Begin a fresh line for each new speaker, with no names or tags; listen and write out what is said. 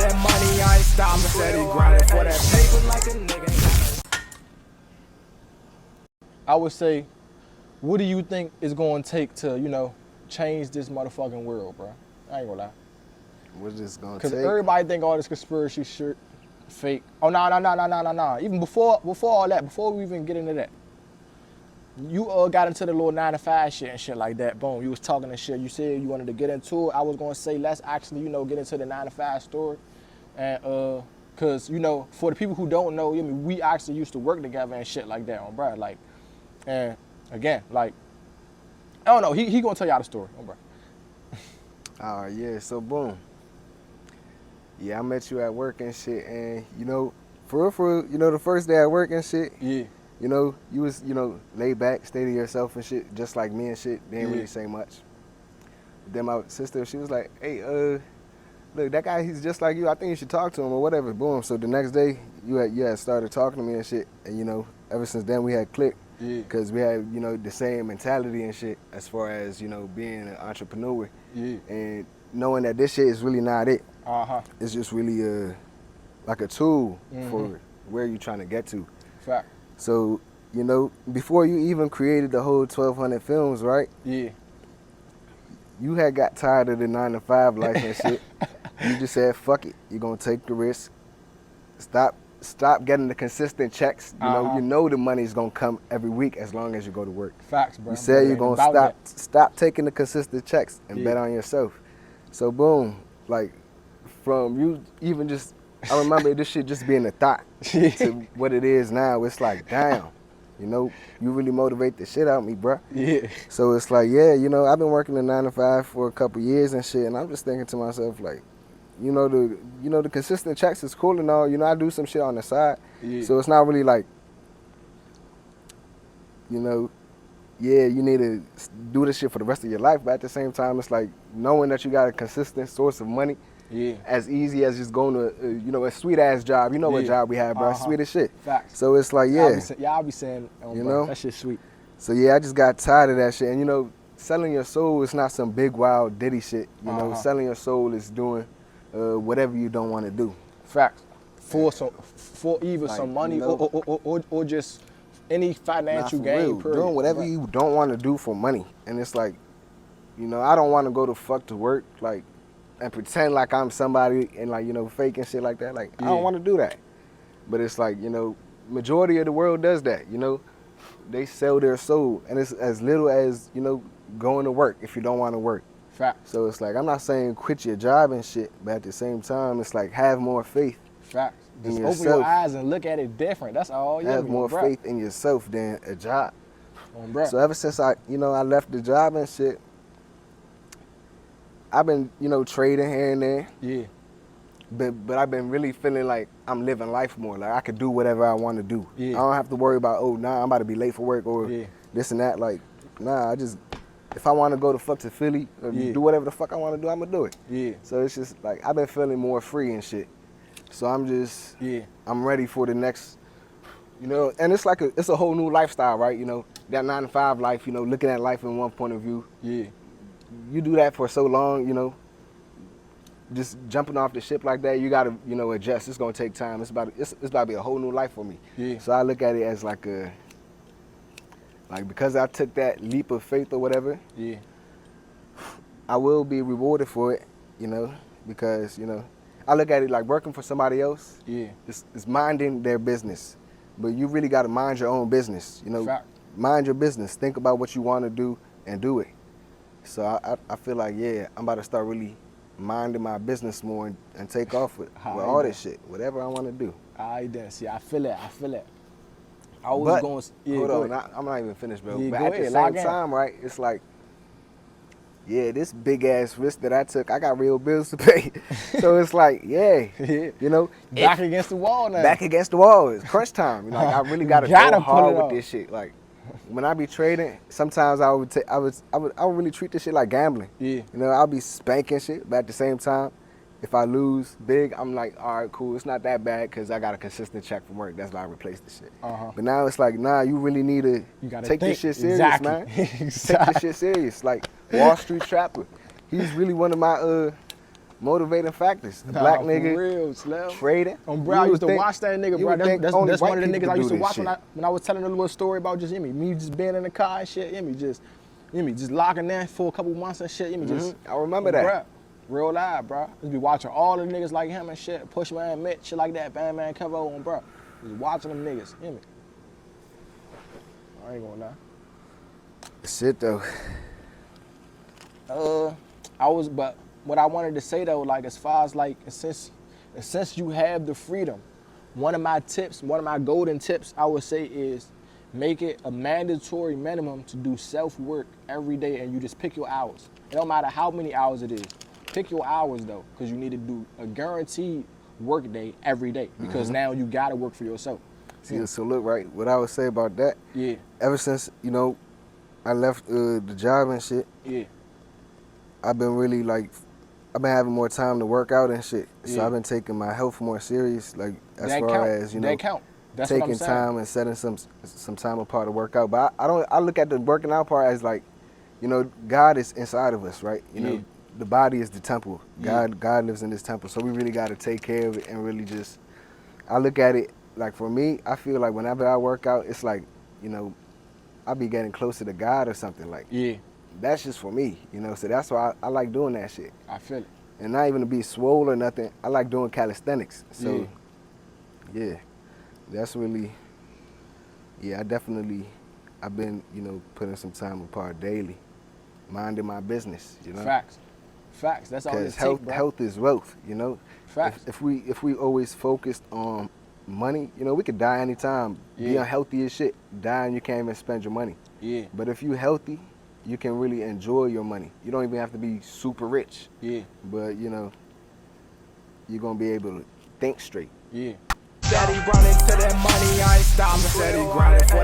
that money, I ain't stopping. Steady grinding for that paper like a nigga.
I would say, what do you think is going to take to, you know, change this motherfucking world, bro? I ain't gonna lie.
What's this gonna take?
Because everybody think all this conspiracy shit fake. Oh, no. Even before all that, before we even get into that, you got into the little 9 to 5 shit and shit like that. Boom, you was talking and shit. You said you wanted to get into it. I was gonna say let's actually, you know, get into the 9 to 5 story, and cause you know, for the people who don't know, I mean, we actually used to work together and shit like that, on bro. Like, and again, like, I don't know. He gonna tell y'all the story, on bro.
All right, yeah. So boom. Yeah, I met you at work and shit, and you know, for real, you know, the first day at work and shit.
Yeah.
You know, you was, you know, laid back, stay to yourself and shit, just like me and shit. Didn't really say much. Then my sister, she was like, hey, look, that guy, he's just like you. I think you should talk to him or whatever. Boom. So the next day, you had started talking to me and shit. And, you know, ever since then, we had clicked.
Yeah.
Because we had, you know, the same mentality and shit as far as, you know, being an entrepreneur.
Yeah.
And knowing that this shit is really not it.
Uh-huh.
It's just really like a tool for where you're trying to get to.
Fact.
So, you know, before you even created the whole 1,200 films, right?
Yeah.
You had got tired of the 9 to 5 life and shit. You just said, fuck it. You're going to take the risk. Stop getting the consistent checks. You know the money's going to come every week as long as you go to work.
Facts, bro.
You said you're going to stop taking the consistent checks and bet on yourself. So, boom, like, from you even just, I remember this shit just being a thought to what it is now. It's like, damn, you know, you really motivate the shit out of me, bro.
Yeah.
So it's like, yeah, you know, I've been working the 9 to 5 for a couple years and shit, and I'm just thinking to myself, like, the consistent checks is cool and all. You know, I do some shit on the side, so it's not really like, you know, yeah, you need to do this shit for the rest of your life, but at the same time, it's like knowing that you got a consistent source of money. Yeah. As easy as just going to, you know, a sweet ass job. You know what job we have, bro? Sweet as shit.
Facts.
So it's like, yeah.
I'll be saying,
you know,
that shit's sweet.
So yeah, I just got tired of that shit. And you know, selling your soul is not some big wild Diddy shit. You know, selling your soul is doing whatever you don't want to do.
Facts. For either like, some money, you
know,
or just any financial gain.
Doing whatever you don't want to do for money. And it's like, you know, I don't want to go to fuck to work, like, and pretend like I'm somebody and like, you know, fake and shit like that. Like, I don't want to do that. But it's like, you know, majority of the world does that, you know. They sell their soul, and it's as little as, you know, going to work if you don't want to work.
Fact.
So it's like, I'm not saying quit your job and shit, but at the same time, it's like have more faith.
Fact. Just open your eyes and look at it different. That's all.
Have more faith in yourself than a job.
Bro.
So ever since I left the job and shit, I've been, you know, trading here and there. Yeah. But I've been really feeling like I'm living life more. Like I could do whatever I want to do. Yeah. I don't have to worry about, oh, nah, I'm about to be late for work or this and that. Like, nah, if I want to go to Philly or do whatever the fuck I want to do, I'm going to do it. Yeah. So it's just like, I've been feeling more free and shit. So I'm just, I'm ready for the next, you know, and it's like it's a whole new lifestyle, right? You know, that 9 to 5 life, you know, looking at life in one point of view. Yeah. You do that for so long, you know, just jumping off the ship like that, you gotta, you know, adjust. It's gonna take time. It's about to be a whole new life for me. Yeah. So I look at it as like because I took that leap of faith or whatever. Yeah. I will be rewarded for it, you know, because, you know, I look at it like working for somebody else. Yeah. It's minding their business, but you really gotta mind your own business. You know, mind your business. Think about what you want to do and do it. So I feel like, yeah, I'm about to start really minding my business more and take off with all this shit, whatever I want to do.
I feel it. I
was
going.
Yeah, hold on, I'm not even finished, bro. Yeah, but at the same time, right? It's like, yeah, this big ass risk that I took, I got real bills to pay. So it's like, yeah, you know,
back against the wall now.
Back against the wall. It's crunch time. You know, like, I really gotta go hard with this shit. Like, when I be trading, sometimes I would really treat this shit like gambling. Yeah. You know, I'll be spanking shit, but at the same time, if I lose big, I'm like, all right, cool. It's not that bad because I got a consistent check from work. That's why I replaced the shit. But now it's like, nah, you really need to take this shit serious, man. Take this shit serious. Like Wall Street Trapper. He's really one of my motivating factors. A
Nah,
black
for
nigga
real, Slim.
trading.
Bro, I used to watch that nigga, bro. That's one of the niggas I used to watch when I was telling a little story about just me just being in the car and shit. Just locking in for a couple months and shit.
I remember that.
Bruh, real live, bro. Just be watching all the niggas like him and shit. Push Man, Mitch, shit like that. Bang Man, cover on, bro. Just watching them niggas. You hear me? I ain't gonna lie.
Shit though.
But what I wanted to say though, like as far as like since you have the freedom, one of my golden tips I would say is make it a mandatory minimum to do self-work every day, and you just pick your hours. It don't matter how many hours it is. Pick your hours though, because you need to do a guaranteed work day every day, because now you gotta work for yourself.
See, so look, right, what I would say about that, ever since, you know, I left the job and shit, I've been really like, I've been having more time to work out and shit. So I've been taking my health more serious, like as far as, you know, taking time and setting some time apart to work out. But I look at the working out part as like, you know, God is inside of us, right? You know, the body is the temple. God lives in this temple. So we really got to take care of it and really just, I look at it like, for me, I feel like whenever I work out, it's like, you know, I be getting closer to God or something like. That's just for me, you know, so that's why I like doing that shit.
I feel it.
And not even to be swole or nothing, I like doing calisthenics. So, yeah, that's really, I've been, you know, putting some time apart daily, minding my business, you know.
Facts, that's all it takes, bro.
Because health is wealth, you know.
Facts.
If we always focused on money, you know, we could die anytime, be unhealthy as shit, die and you can't even spend your money. But if you healthy, you can really enjoy your money. You don't even have to be super rich. But, you know, you're going to be able to think straight.
Steady running to that money, I ain't stopping. Steady grinding for